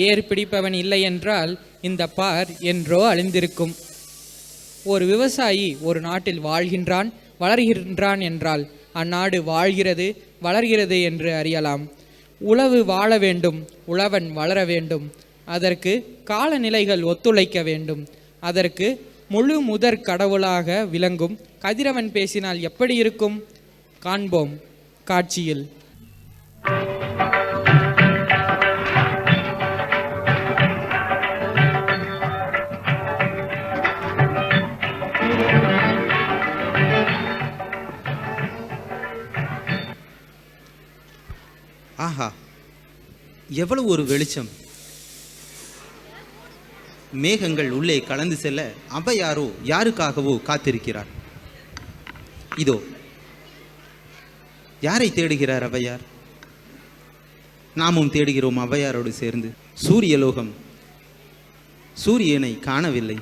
ஏர் பிடிப்பவன் இல்லை என்றால் இந்த பார் என்றோ அழிந்திருக்கும். ஒரு விவசாயி ஒரு நாட்டில் வாழ்கின்றான், வளர்கின்றான் என்றால் அந்நாடு வாழ்கிறது, வளர்கிறது என்று அறியலாம். உழவு வாழ வேண்டும், உழவன் வளர வேண்டும். அதற்கு காலநிலைகள் ஒத்துழைக்க வேண்டும். அதற்கு முழு முதற் கடவுளாக விளங்கும் கதிரவன் பேசினால் எப்படி இருக்கும்? காண்போம் காட்சியில். ஆஹா, எவ்வளவு ஒரு வெளிச்சம்! மேகங்கள் உள்ளே கலந்து செல்ல ஔவையாரோ யாருக்காகவோ காத்திருக்கிறார். இதோ யாரை தேடுகிறார் ஔவையார்? நாமும் தேடுகிறோம் ஔவையாரோடு சேர்ந்து. சூரியலோகம் சூரியனை காணவில்லை.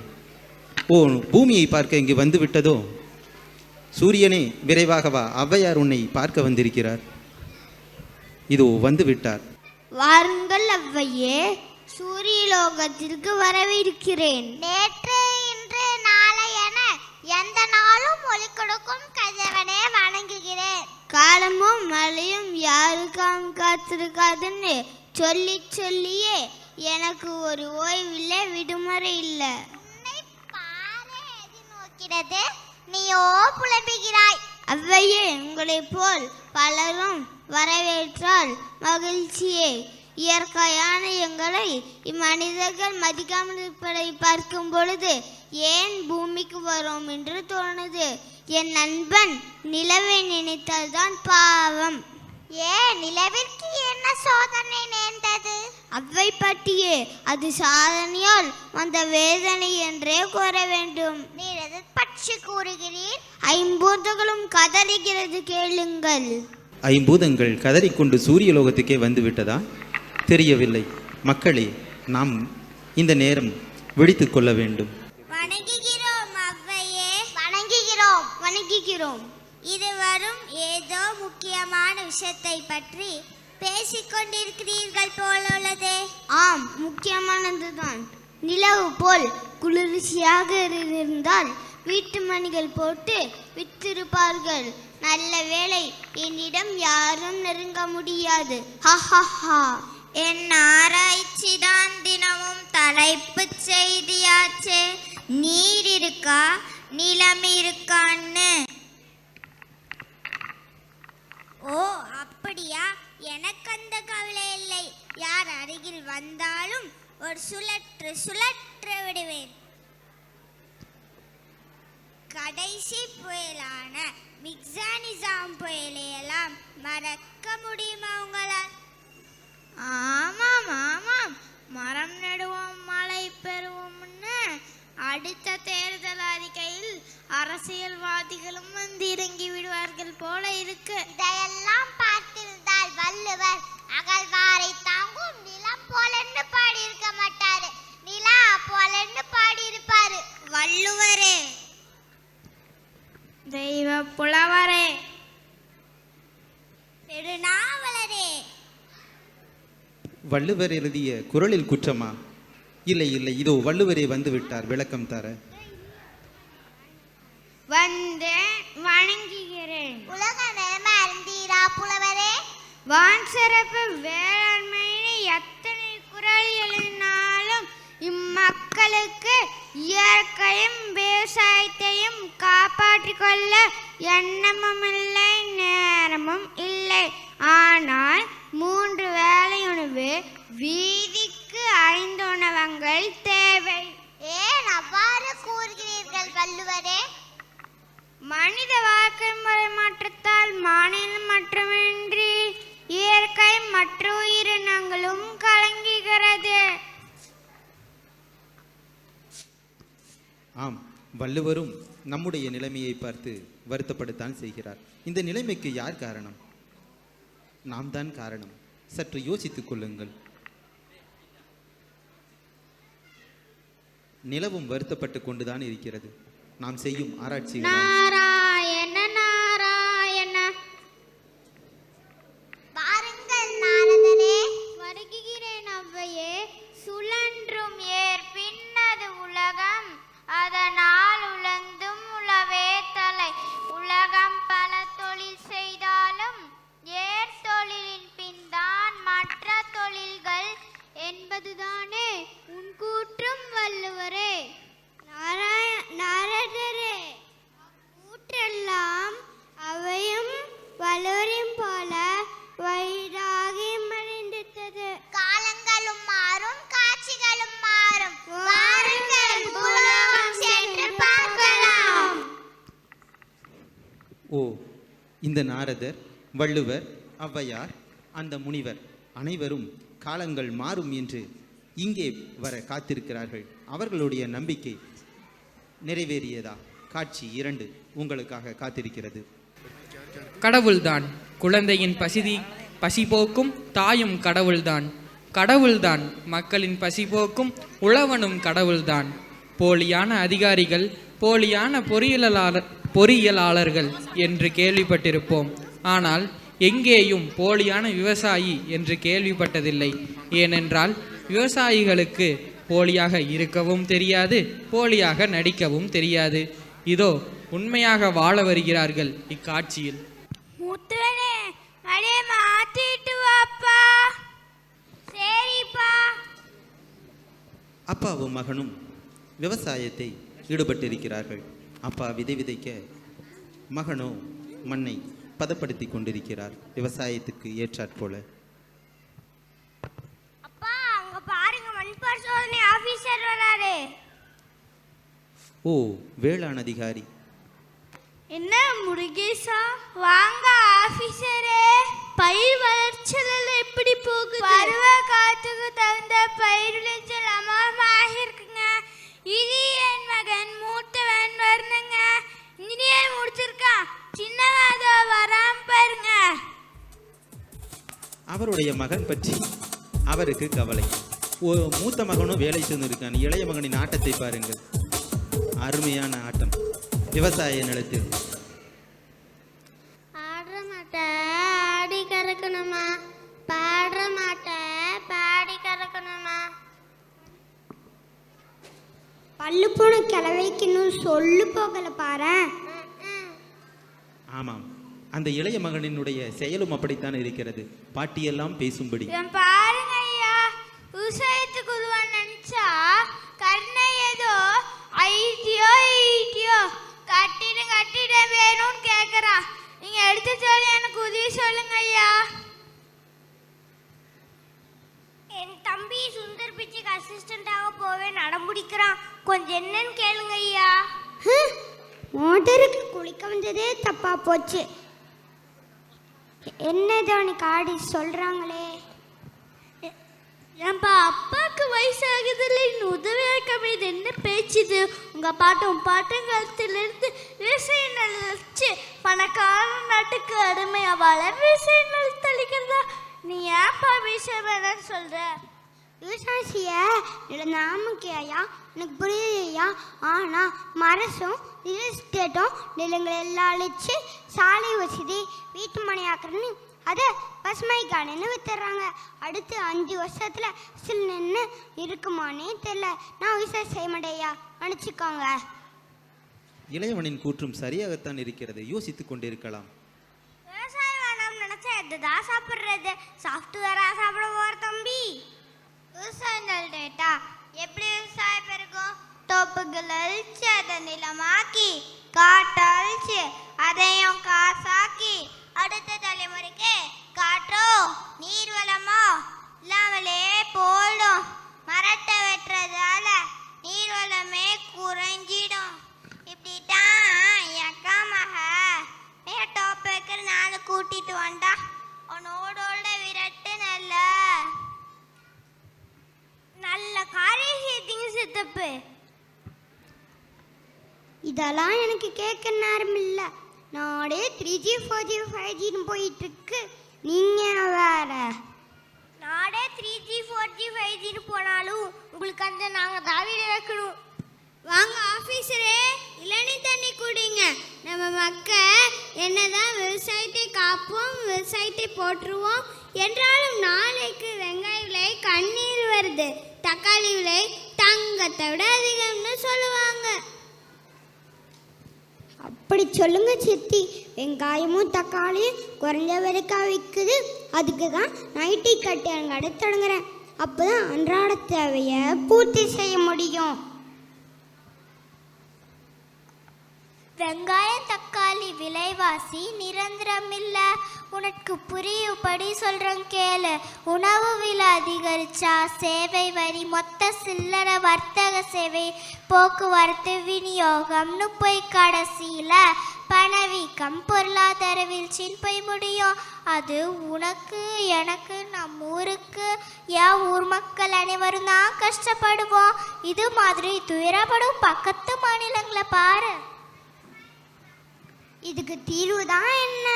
ஓ, பூமியை பார்க்க இங்கு வந்து விட்டதோ? சூரியனே விரைவாக வா, ஔவையார் உன்னை பார்க்க வந்திருக்கிறார். இதோ வந்து விட்டார். வாருங்கள் ஔவையே, சூரியலோகத்திற்கு வரவிருக்கிறேன். நேற்று இன்று நாளை என எந்த நாளும் ஒளி கொடுக்கும் கதிரவனே வணங்குகிறேன். காலமும் மழையும் யாருக்காம் காத்திருக்காதுன்னு சொல்லி சொல்லியே எனக்கு ஒரு ஓய்வில்லை, விடுமுறை இல்லை. உன்னை பாறை எதிர்நோக்கிறது, நீயோ புலம்புகிறாய். ஔவையே, உங்களைப் போல் பலரும் வரவேற்றால் மகிழ்ச்சியே. இயற்கையான எங்களை இம்மனிதர்கள் மதிக்காமல் இருப்பதை பார்க்கும் பொழுது ஏன் பூமிக்கு வரோம் என்று தோணுது. என் நண்பன் நிலவை நினைத்தால்தான் பாவம். ஏன் நிலவிற்கு என்ன சோதனை நேர்ந்தது? அவ்வை பாட்டியே, அது சாதனையால் வந்த வேதனை என்றே கூற வேண்டும். நீர் எதை பற்றி கூறுகிறீர்? ஐம்பூதங்களும் கதறுகிறது, கேளுங்கள். ஐம்பூதங்கள் கதறிக்கொண்டு சூரியலோகத்துக்கே வந்து விட்டதா? தெரியவில்லை. மக்களே, நாம் இந்த நேரம் விழித்து கொள்ள வேண்டும். வணங்குகிறோம் ஔவையே. வணங்குகிறோம், வணங்குகிறோம். இருவரும் ஏதோ முக்கியமான விஷயத்தை பற்றி பேசிக்கொண்டிருக்கிறீர்கள் போல உள்ளதே. ஆம், முக்கியமானதுதான். நிலவு போல் குளிர்ச்சியாக இருந்தால் வீட்டு மணிகள் போட்டு வித்திருப்பார்கள். நல்ல வேளை, என்னிடம் யாரும் நெருங்க முடியாது. என் ஆராய்ச்சி தான் தினமும் தலைப்பு செய்தியாச்சே. நீர் இருக்கா, நிலம் இருக்கான்னு. ஓ அப்படியா? எனக்கு அந்த கவலை இல்லை. யார் அருகில் வந்தாலும் ஒரு சுழற்று விடுவேன். கடைசி புயலான மிக்ஸானிசாம் புயலையெல்லாம் மறக்க முடியுமா உங்களால்? ஆமாம் ஆமாம், மரம் நடுவோம் மழை பெறுவோம்னு அடுத்த தேர்தல் அறிக்கையில் அரசியல்வாதிகளும் வந்து இறங்கி விடுவார்கள் போல இருக்கு. இதையெல்லாம் பார்த்திருந்தால் வள்ளுவர் அகழ்வாரை தாங்கும் நிலம் போலன்னு பாடியிருக்க மாட்டாரு, நிலா போலன்னு பாடியிருப்பாரு. வள்ளுவரே, தெய்வ புலவரே, திருநாவலரே. வள்ளுவர் எழுதிய குறளில் குற்றமா? இல்லை இல்லை, இதோ வள்ளுவரே வந்து விட்டார் விளக்கம் தர. வந்தேன், வணங்குகிறேன். உலக நிலைமை அறிந்தீரா புலவரே? வான் சிறப்பு வேளாண்மைன்னு எத்தனை குறள் எழுதினாலும் இம்மக்களுக்கு இயற்கையும் விவசாயத்தையும் காப்பாற்றிக் கொள்ள எண்ணமும் இல்லை, நேரமும் இல்லை. ஆனால் 3 வேளை உணவு, வீதிக்கு 5 உணவங்கள் தேவை. ஏன் அவ்வாறு கூறுகிறீர்கள் வள்ளுவரே? மனித வாழ்க்கை முறை மாற்றத்தால் மாநிலம் மட்டுமின்றி இயற்கை மற்ற உயிரினங்களும் கலங்குகிறது. ஆம், வள்ளுவரும் நம்முடைய நிலைமையை பார்த்து வருத்தப்படத்தான் செய்கிறார். இந்த நிலைமைக்கு யார் காரணம்? நாம் தான் காரணம். சற்று யோசித்துக் கொள்ளுங்கள். நிலவும் வருத்தப்பட்டு கொண்டுதான் இருக்கிறது. நாம் செய்யும் ஆராய்ச்சிகள். நாராயண நாராயண. பாருங்கள் நாரதரே. வருகிறேன் ஔவையே. ஓ, இந்த நாரதர், வள்ளுவர், ஔவையார், அந்த முனிவர் அனைவரும் காலங்கள் மாறும் என்று இங்கே வர காத்திருக்கிறார்கள். அவர்களுடைய நம்பிக்கை நிறைவேறியதா? காட்சி 2 உங்களுக்காக காத்திருக்கிறது. கடவுள்தான் குழந்தையின் பசி போக்கும் தாயும் கடவுள்தான். கடவுள்தான் மக்களின் பசி போக்கும் உழவனும் கடவுள்தான். போலியான அதிகாரிகள், போலியான பொறியியலாளர்கள் என்று கேள்விப்பட்டிருப்போம். ஆனால் எங்கேயும் போலியான விவசாயி என்று கேள்விப்பட்டதில்லை. ஏனென்றால் விவசாயிகளுக்கு போலியாக இருக்கவும் தெரியாது, போலியாக நடிக்கவும் தெரியாது. இதோ உண்மையாக வாழ வருகிறார்கள் இக்காட்சியில். முத்துவனே, வழியை மாத்திட்டு வாப்பா. சரிப்பா. அப்பாவும் மகனும் விவசாயத்தை ஈடுபட்டிருக்கிறார்கள். அப்பா விதை விதைக்க, மகனோ மண்ணை பதப்படுத்தி கொண்டிருக்கிறார் விவசாயத்துக்கு ஏற்றாற்போல. அப்பா, அங்க பாருங்க, மண் பரிசோதனை ஆபீசர் வராரு. ஓ, வேளாண் அதிகாரி. என்ன முருகேசா, வாங்க ஆபீசரே. பயிர் வளர்ச்சல் எப்படி போகுது? பருவ காத்துக்கு தகுந்த பயிர் விளைச்சல் அமோகமாக இருக்குங்க. இது என் மகன் மூத்தவன் வரணுங்க. இன்ஜினியர் முடிச்சிருக்கான். சின்னவாதோ வராம பாருங்க. அவருடைய மகன் பற்றி அவருக்கு கவலை. ஒரு மூத்த மகனும் வேலை செய்திருக்கான். இளைய மகனின் ஆட்டத்தை பாருங்கள். அருமையான ஆட்டம் விவசாய நிலத்தில். ஆடுற மாட்டை ஆடி கறக்கணுமா, பாடுற மாட்டை பாடி கறக்கணுமா. பல்லு போன கிளவைக்கு இன்னும் சொல்லு போகல பாரு. ஆமாம், அந்த இளைய மகனினுடைய செயலும் அப்படித்தான் இருக்கிறது. பாட்டியெல்லாம் பேசும்படி. பாருங்க ஐயா, விவசாயத்துக்கு உருவான்னு நினைச்சா கண்ணை ஏதோ ஐடியோ கட்டிட வேணும்னு கேக்குறா. நீங்க எடுத்து சொல்லி எனக்கு உதவி சொல்லுங்க ஐயா. என் தம்பி சுந்தர் பிச்சைக்கு அசிஸ்டண்டாக போவே நடமுடிக்கிறான். கொஞ்சம் என்னன்னு கேளுங்க ஐயா. மோட்டருக்கு குளிக்க வந்ததே தப்பா போச்சு. என்னதோ நீக்கு ஆடி சொல்றாங்களே. ஏன்பா, அப்பாவுக்கு வயசாகுதுல இன்னும் உதவியாக இது என்ன பேச்சுது? உங்க பாட்டும் காலத்திலிருந்து விவசாய நிலச்சு பணக்கார நாட்டுக்கு அருமையா வாழ விவசாய நிலத்தை அளிக்கிறதா? நீ ஏன்பா விவசாயம் வேணான்னு சொல்ற? விவசாயம் செய்ய நிலநாமக்கையா எனக்கு புரியலையா. ஆனால் மரசும் ரியல் எஸ்டேட்டும் நிலங்களை எல்லாம் அழிச்சு சாலை வசதி வீட்டு மனையாக்குறன்னு அதை பசுமை கார்டுன்னு வித்துறாங்க. அடுத்து 5 வருஷத்துல சில நின்று இருக்குமானே தெரியல. நான் விவசாயம் செய்ய மாட்டேயா, நினச்சிக்கோங்க. இளையவனின் கூற்றும் சரியாகத்தான் இருக்கிறது. யோசித்துக் கொண்டிருக்கலாம். விவசாயம் வேணாம்னு நினைச்சா எதுதான் சாப்பிட்றது? சாஃப்ட்வேரா சாப்பிட போற தம்பி? விவசாயம் டேட்டா எப்படி விவசாயம் பெருகும்? தோப்புகள் அழிச்சு அதை நிலமாக்கி, காட்டை அழிச்சு அதையும் காசாக்கி அடுத்த தலைமுறைக்கு காற்றோ நீர்வளமோ இல்லாமலே போடும். மரத்தை வெட்டுறதால நீர்வளமே குறைஞ்சிடும். இப்படித்தான் அக்கா மக டோப் வைக்கிற நாள் கூட்டிட்டு வந்தா உன்னோட விரட்டு நல்ல காரியம் செய்தீங்க சித்தப்பு. இதெல்லாம் எனக்கு கேட்க நேரம் இல்லை. நாடே 3G 4G 5Gன்னு போயிட்டு இருக்கு. நீங்க வேற. நாடே 3G 4G 5Gன்னு போனாலும் உங்களுக்கு அந்த நாங்கள் தாவிட வைக்கணும். வாங்க ஆஃபீஸரே, இளநீ தண்ணி குடிங்க. நம்ம மக்கள் என்னதான் விவசாயத்தை காப்போம், விவசாயத்தை போற்றுவோம் என்றாலும் நாளைக்கு வெங்காய விலை கண்ணீர் வருது, தக்காளி விலை தங்கத்தை விட அதிகம்னு சொல்லுவாங்க. அப்படி சொல்லுங்க சித்தி. வெங்காயமும் தக்காளியும் குறைஞ்ச விலைக்கா விற்குது. அதுக்கு தான் நைட்டி கட்டி கடை தொடங்குறேன். அப்போதான் அன்றாட தேவையை பூர்த்தி செய்ய முடியும். வெங்காயம் தக்காளி விலைவாசி நிரந்தரம் இல்ல. உனக்கு புரியும்படி சொல்றேன் கேளு. உணவு விலை அதிகரிச்சா சேவை வரி, மொத்த சில்லறை வர்த்தக சேவை, போக்குவரத்து, விநியோகம்னு போய் கடைசியில பணவீக்கம் பொருளாதார வீழ்ச்சியில் போய் முடியும். அது உனக்கு எனக்கு நம் ஊருக்கு என் ஊர் மக்கள் அனைவரும் தான் கஷ்டப்படுவோம். இது மாதிரி துயரப்படும் பக்கத்து மாநிலங்களை பாரு. இதுக்கு தீர்வு தான் என்ன?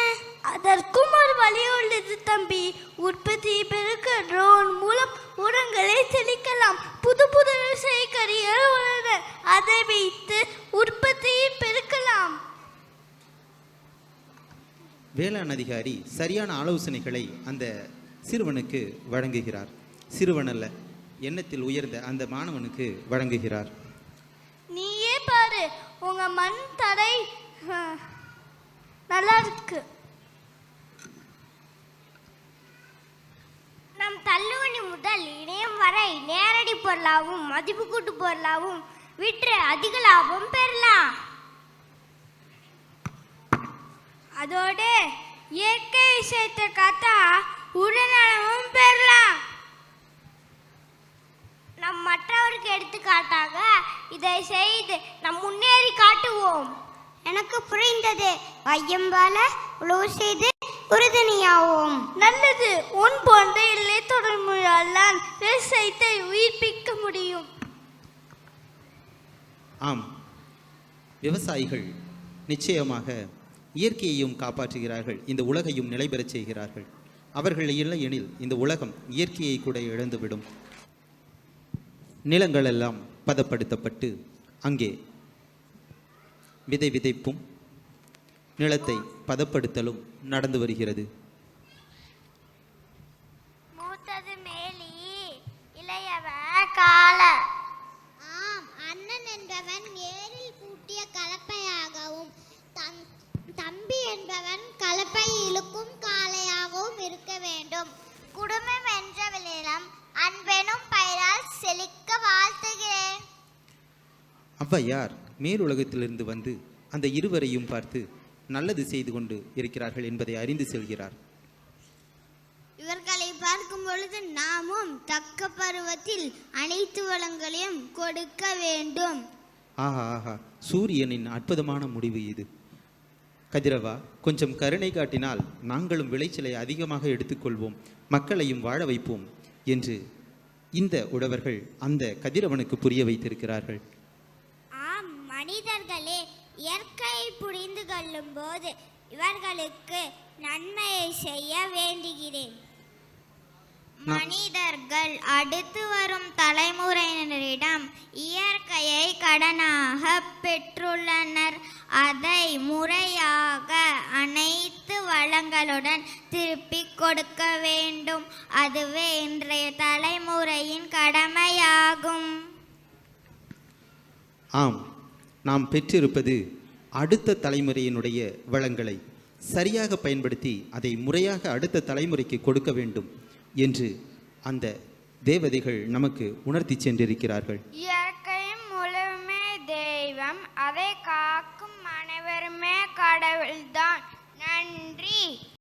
அதற்கும் ஒரு வழி உள்ளது தம்பி. உற்பத்தி பெருக்க ட்ரோன் மூலம் உரங்களை தெளிக்கலாம். புது புது விவசாயிகள் உள்ளன, அதை வைத்து உற்பத்தியை பெருக்கலாம். வேளாண் அதிகாரி சரியான ஆலோசனைகளை அந்த சிறுவனுக்கு வழங்குகிறார். சிறுவனல்ல, எண்ணத்தில் உயர்ந்த அந்த மாணவனுக்கு வழங்குகிறார். நீயே பாரு, உங்க மண் தடை நல்லா இருக்கு. நம் தள்ளுவண்டி முதல் இணையம் வரை நேரடி பொருளாகவும் மதிப்பு கூட்டு பொருளாகவும் விற்று அதிக லாபம் பெறலாம். அதோட இயற்கை விஷயத்தை காத்தா உடல்நலமும் பெறலாம். நம் மற்றவருக்கு எடுத்துக்காட்டாக இதை செய்து நம் முன்னேறி காட்டுவோம். எனக்கு புரிந்தது. ஐயம்பால உழவு செய்து உறுதுணையாவோம். நல்லது. உன் போன்ற இல்லை தொடர்முறையால் விவசாயத்தை உயிர்ப்பிக்க முடியும். ஆம், விவசாயிகள் நிச்சயமாக இயற்கையையும் காப்பாற்றுகிறார்கள், இந்த உலகையும் நிலை பெறச் செய்கிறார்கள். அவர்கள் இல்லை எனில் இந்த உலகம் இயற்கையை கூட இழந்துவிடும். நிலங்களெல்லாம் பதப்படுத்தப்பட்டு அங்கே விதைப்பும் நிலத்தை பதப்படுத்தலும் நடந்து வருகிறது. மூத்தது மேலி, இளையவன் கால. ஆம், அண்ணன் என்பவன் ஏரில் பூட்டிய கலப்பையாகவும் தம்பி என்பவன் கலப்பை இழுக்கும் காளையாகவும் இருக்க வேண்டும். குடும்பம் என்ற விளையம் அன்பெனும் பயிரால் செழிக்க வாழ்த்துகிறேன். ஔவையார் மேலுலகத்திலிருந்து வந்து அந்த இருவரையும் பார்த்து நல்லது செய்து கொண்டு இருக்கிறார்கள் என்பதை அறிந்து செல்கிறார். இவர்களை பார்க்கும் பொழுது நாமும் தக்க பருவத்தில் அனைத்து வளங்களையும் கொடுக்க வேண்டும். ஆஹா ஆஹா, சூரியனின் அற்புதமான முடிவு இது. கதிரவா, கொஞ்சம் கருணை காட்டினால் நாங்களும் விளைச்சலை அதிகமாக எடுத்துக்கொள்வோம், மக்களையும் வாழ வைப்போம் என்று இந்த உழவர்கள் அந்த கதிரவனுக்கு புரிய வைத்திருக்கிறார்கள். ஆம், மனிதர்களே இயற்கையை புரிந்து கொள்ளும் போது இவர்களுக்கு நன்மையை செய்ய வேண்டுகிறேன். மனிதர்கள் அடுத்து வரும் தலைமுறையினரிடம் இயற்கையை கடனாக பெற்றுள்ளனர். அதை முறையாக அனைத்து வளங்களுடன் திருப்பிக் கொடுக்க வேண்டும். அதுவே இன்றைய தலைமுறையின் கடமையாகும். ஆம், நாம் பெற்றிருப்பது அடுத்த தலைமுறையினுடைய வளங்களை சரியாக பயன்படுத்தி அதை முறையாக அடுத்த தலைமுறைக்கு கொடுக்க வேண்டும் என்று அந்த தேவதைகள் நமக்கு உணர்த்தி சென்றிருக்கிறார்கள். இயற்கையும் முழுமே தெய்வம், அதை காக்கும் அனைவருமே கடவுள்தான். நன்றி.